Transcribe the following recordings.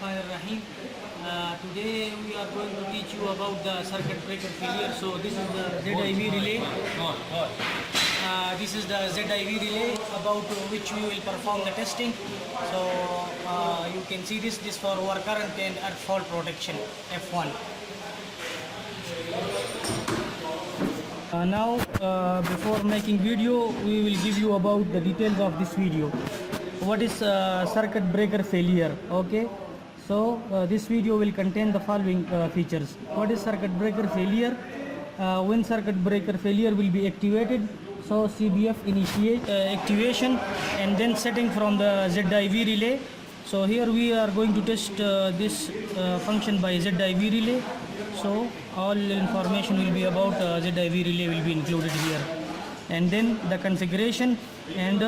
Bismillahirrahmanirrahim. Today we are going to teach you about the circuit breaker failure. So this is the ZIV relay. This is the ZIV relay about which we will perform the testing. So you can see this for our current and earth fault protection F1. Now before making video, we will give you about the details of this video. What is circuit breaker failure? Okay, so this video will contain the following features. What is circuit breaker failure? When circuit breaker failure will be activated, so CBF initiate activation and then setting from the ZIV relay. So here we are going to test this function by ZIV relay. So all information will be about ZIV relay will be included here, and then the configuration, and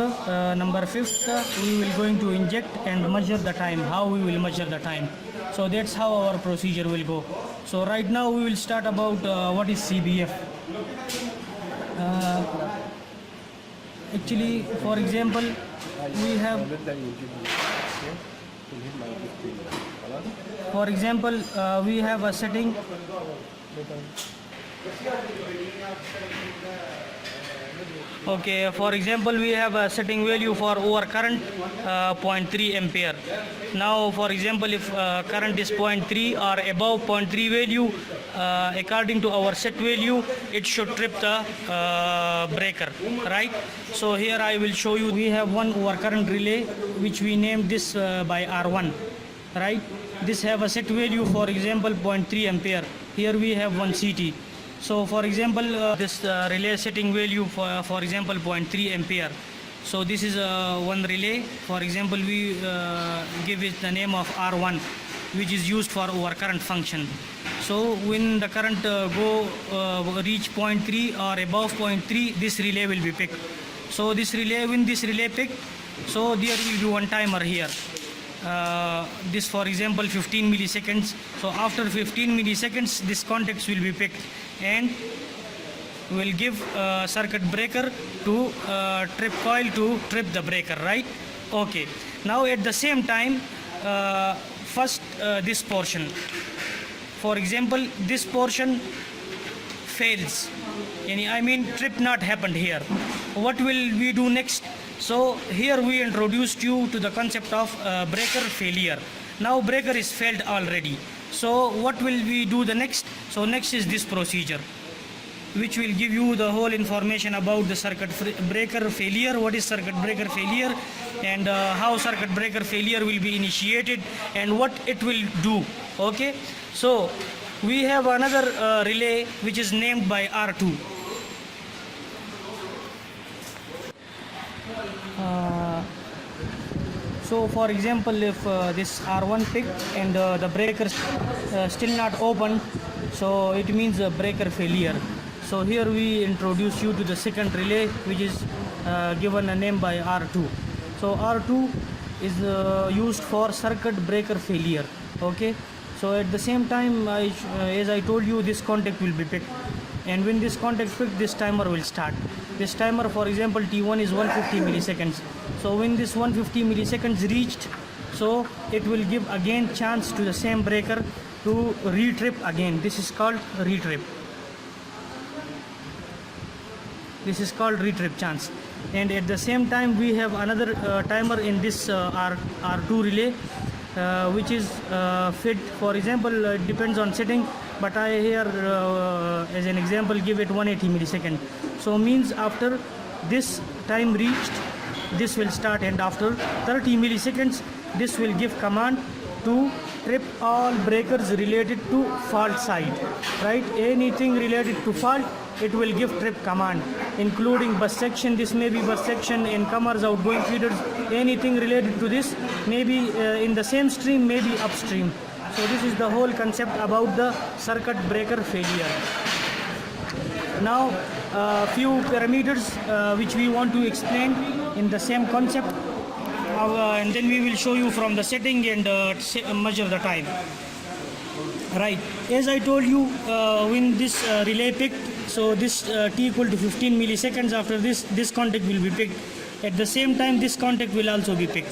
number 5th we will going to inject and measure the time, how we will measure the time. So that's how our procedure will go. So right now we will start about what is CBF. Actually, for example, we have we have a setting. Okay, for example, we have a setting value for our current 0.3 ampere. Now, for example, if current is 0.3 or above 0.3 value, according to our set value, it should trip the breaker, right? So here I will show you. We have one our current relay which we named this by R1, right? This have a set value, for example, 0.3 ampere. Here we have one CT. So for example, this relay setting value for example 0.3 ampere. So this is one relay. For example, we give it the name of R1, which is used for our current function. So when the current reach 0.3 or above 0.3, this relay will be picked. So this relay, when this relay picked, so there will be one timer here. This, for example, 15 milliseconds. So after 15 milliseconds, this contacts will be picked and will give circuit breaker to trip coil to trip the breaker, right? Okay, now at the same time, first this portion, for example, this portion fails, I mean trip not happened here. What will we do next? So here we introduced you to the concept of breaker failure. Now breaker is failed already. So what will we do the next? So next is this procedure, which will give you the whole information about the circuit breaker failure, what is circuit breaker failure, and how circuit breaker failure will be initiated and what it will do. Okay, so we have another relay which is named by R2. So for example, if this R1 picked and the breaker still not open, so it means a breaker failure. So here we introduce you to the second relay, which is given a name by R2. So R2 is used for circuit breaker failure. Okay, so at the same time, as I told you, this contact will be picked, and when this contact picked, this timer will start. This timer, for example, T1 is 150 milliseconds. So when this 150 milliseconds reached, so it will give again chance to the same breaker to retrip again. This is called retrip. This is called retrip chance. And at the same time, we have another timer in this R2 relay, which is fit. For example, it depends on setting, but I here as an example give it 180 milliseconds. So means after this time reached, this will start, and after 30 milliseconds, this will give command to trip all breakers related to fault side, right? Anything related to fault, it will give trip command, including bus section. This may be bus section, incomers, outgoing feeders, anything related to this, maybe in the same stream, maybe upstream. So this is the whole concept about the circuit breaker failure. Now few parameters which we want to explain in the same concept, and then we will show you from the setting and measure the time. Right, as I told you, when this relay picked, so this t equal to 15 milliseconds. After this contact will be picked. At the same time, this contact will also be picked.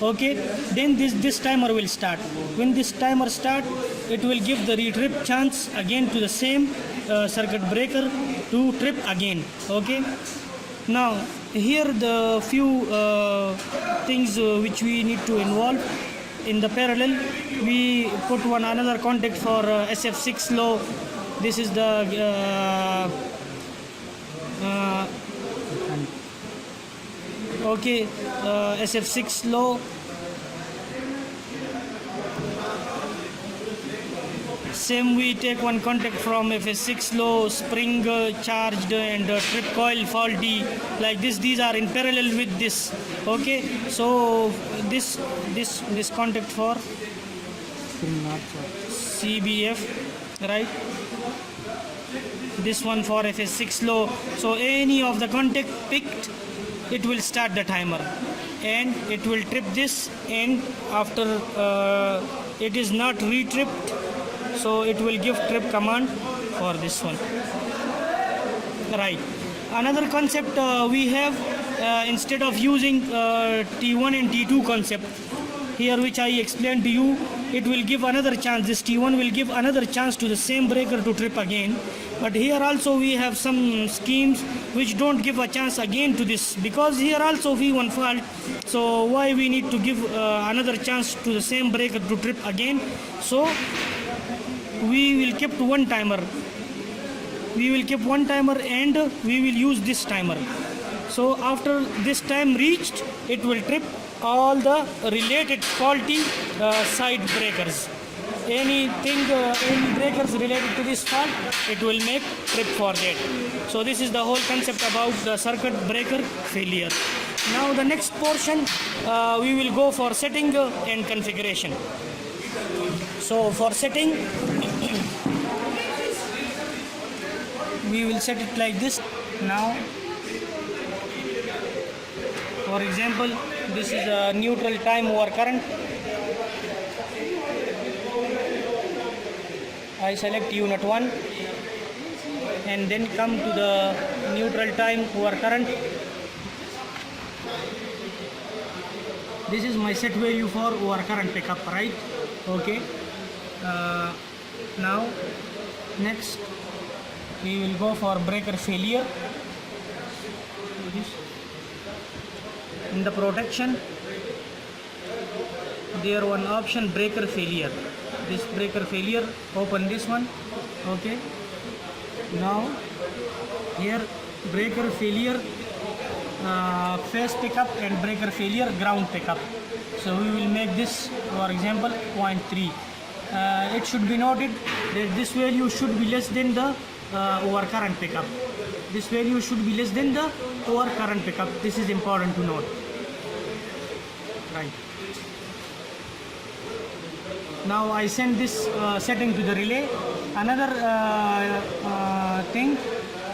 Okay, then this timer will start. When this timer start, it will give the retrip chance again to the same circuit breaker to trip again. Okay, now here the few things which we need to involve in the parallel. We put one another contact for SF6 low. This is the okay, SF6 low. Same, we take one contact from FS6 low, spring charged and trip coil faulty, like this. These are in parallel with this. Okay, so this contact for CBF, right? This one for FS6 low. So any of the contact picked, it will start the timer and it will trip this, and after it is not retripped, so it will give trip command for this one, right? Another concept we have, instead of using T1 and T2 concept here, which I explained to you, it will give another chance. This T1 will give another chance to the same breaker to trip again. But here also we have some schemes which don't give a chance again to this, because here also V1 fault. So why we need to give another chance to the same breaker to trip again? So we will keep one timer. We will keep one timer and we will use this timer. So after this time reached, it will trip all the related faulty side breakers. Anything, any breakers related to this fault, it will make trip for that. So this is the whole concept about the circuit breaker failure. Now the next portion, we will go for setting and configuration. So for setting, we will set it like this. Now, for example, this is a neutral time over current. I select unit 1 and then come to the neutral time over current. This is my set value for over current pickup, right? Okay. Now next we will go for breaker failure. In the protection, there one option, breaker failure. This breaker failure, open this one. Okay, now here breaker failure phase pickup and breaker failure ground pickup. So we will make this, for example, 0.3. It should be noted that this value should be less than the over current pickup. This value should be less than the over current pickup. This is important to note, right? Now I send this setting to the relay. Another thing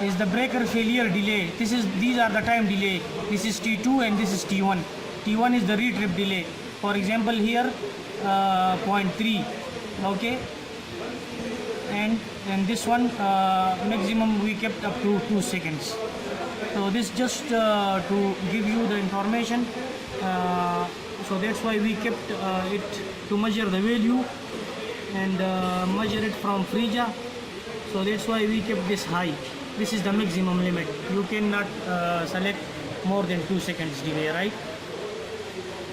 is the breaker failure delay. These are the time delay. This is T2 and this is T1. T1 is the retrip delay. For example, here 0.3. Okay, and this one maximum we kept up to 2 seconds. So this just to give you the information. So that's why we kept it to measure the value and measure it from Frisia. So that's why we kept this high. This is the maximum limit. You cannot select more than 2 seconds delay, right?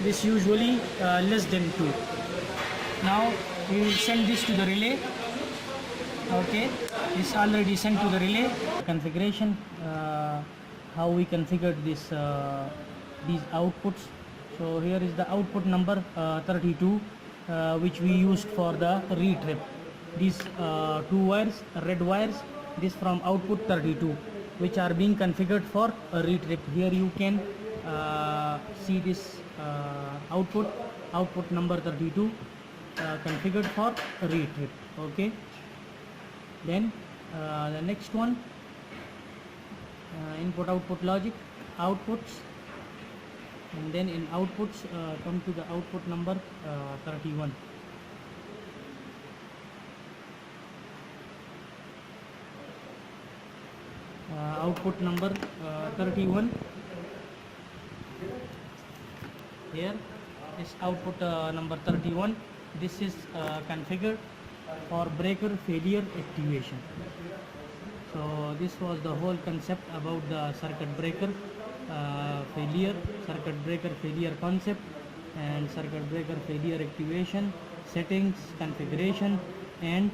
This usually less than 2. Now we will send this to the relay. Okay, this already sent to the relay. Configuration, how we configured this these outputs. So here is the output number 32, which we used for the retrip. These 2 wires, red wires, this from output 32, which are being configured for a retrip. Here you can see this output number 32 configured for a retrip. Okay, then the next one, input output logic, outputs, and then in outputs come to the output number 31. Output number 31 here, is output number 31. This is configured for breaker failure activation. So this was the whole concept about the circuit breaker failure concept, and circuit breaker failure activation, settings, configuration, and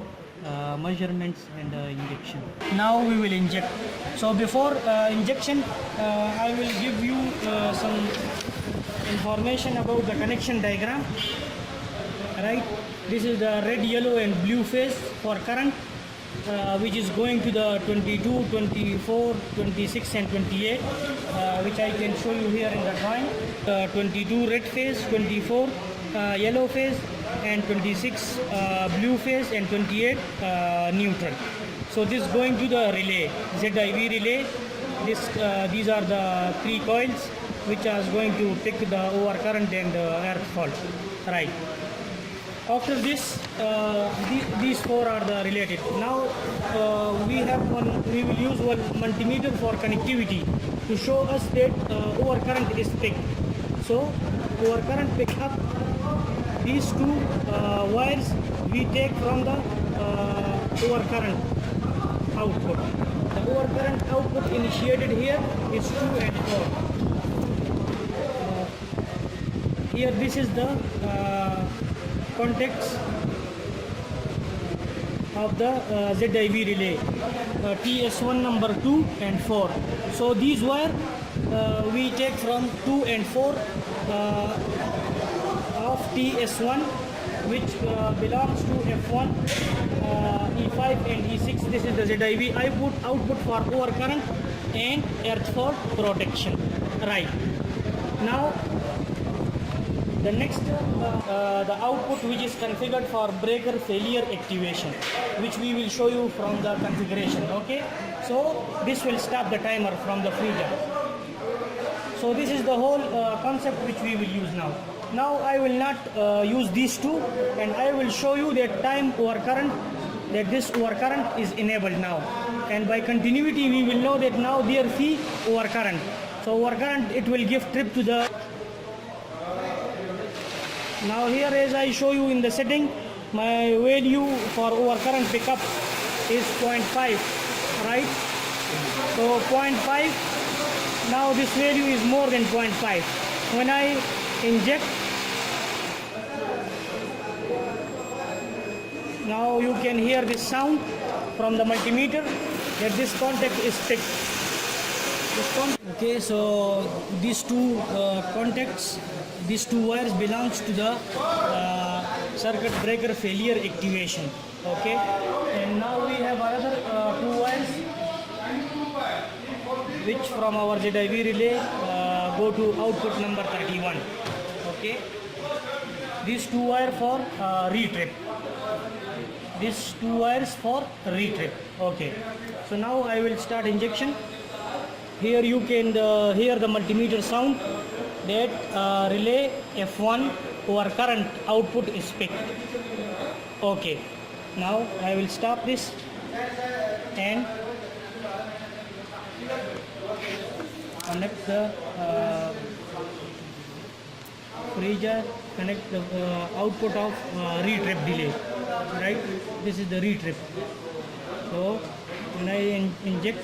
measurements and injection. Now we will inject. So before injection, I will give you some information about the connection diagram. Right, this is the red, yellow and blue phase for current, which is going to the 22, 24, 26 and 28, which I can show you here in the drawing. 22 red phase, 24 yellow phase, and 26 blue phase, and 28 neutral. So this is going to the relay, ZIV relay. These are the 3 coils which are going to pick the overcurrent and earth fault. Right. After this, these 4 are the related. Now we will use one multimeter for connectivity to show us that overcurrent is picked. So overcurrent pick up, these 2 wires we take from the overcurrent output. The overcurrent output initiated here is 2 and 4. Here this is the contacts of the ZIV relay, TS1 number 2 and 4. So these wire we take from 2 and 4 of TS1, which belongs to F1, E5 and E6. This is the ZIV output for overcurrent and earth fault protection. Right. Now the next, the output which is configured for breaker failure activation, which we will show you from the configuration. Okay, so this will stop the timer from the freezer. So this is the whole concept which we will use now. Now I will not use these 2, and I will show you that time overcurrent, that this overcurrent is enabled now, and by continuity we will know that now there is overcurrent. So overcurrent, it will give trip to the. Now here, as I show you in the setting, my value for overcurrent pickup is 0.5, right? So 0.5, now this value is more than 0.5. When I inject, now you can hear this sound from the multimeter that this contact is picked. Okay, so these 2 contacts, these 2 wires belongs to the circuit breaker failure activation. Okay, and now we have another 2 wires which from our ZIV relay go to output number 31. Okay, these 2 wires for retrip. These 2 wires for retrip. Okay, so now I will start injection. Here you can hear the multimeter sound that relay F1 overcurrent output is picked. Okay, now I will stop this and connect the freezer, connect the output of retrip delay. Right, this is the retrip. So when I inject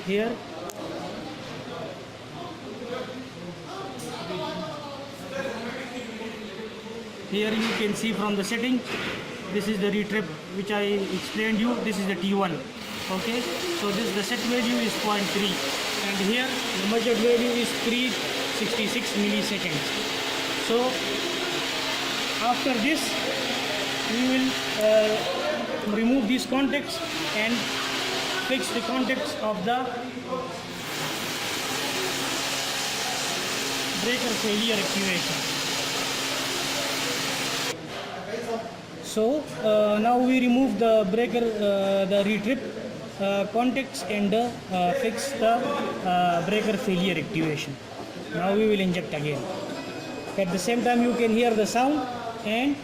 here, here you can see from the setting, this is the retrip which I explained you. This is the T1. Okay, so this the set value is 0.3, and here the measured value is 366 milliseconds. So after this we will remove these contacts and fix the contacts of the breaker failure activation. So now we remove the breaker, the retrip contacts, and fix the breaker failure activation. Now we will inject again. At the same time you can hear the sound, and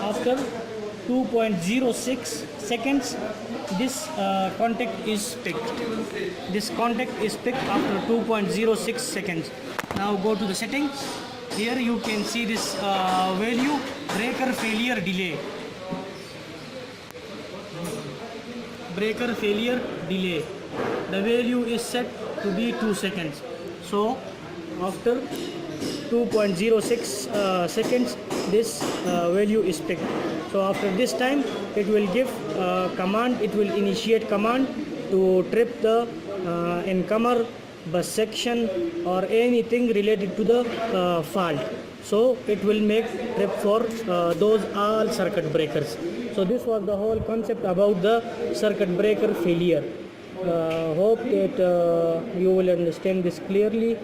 after 2.06 seconds this contact is picked. This contact is picked after 2.06 seconds. Now go to the settings here you can see this value, breaker failure delay. Breaker failure delay. The value is set to be 2 seconds. So after 2.06 seconds, this value is picked. So after this time, it will give command, it will initiate command to trip the incomer, bus section, or anything related to the fault. So it will make trip for those all circuit breakers. So this was the whole concept about the circuit breaker failure. Hope that you will understand this clearly.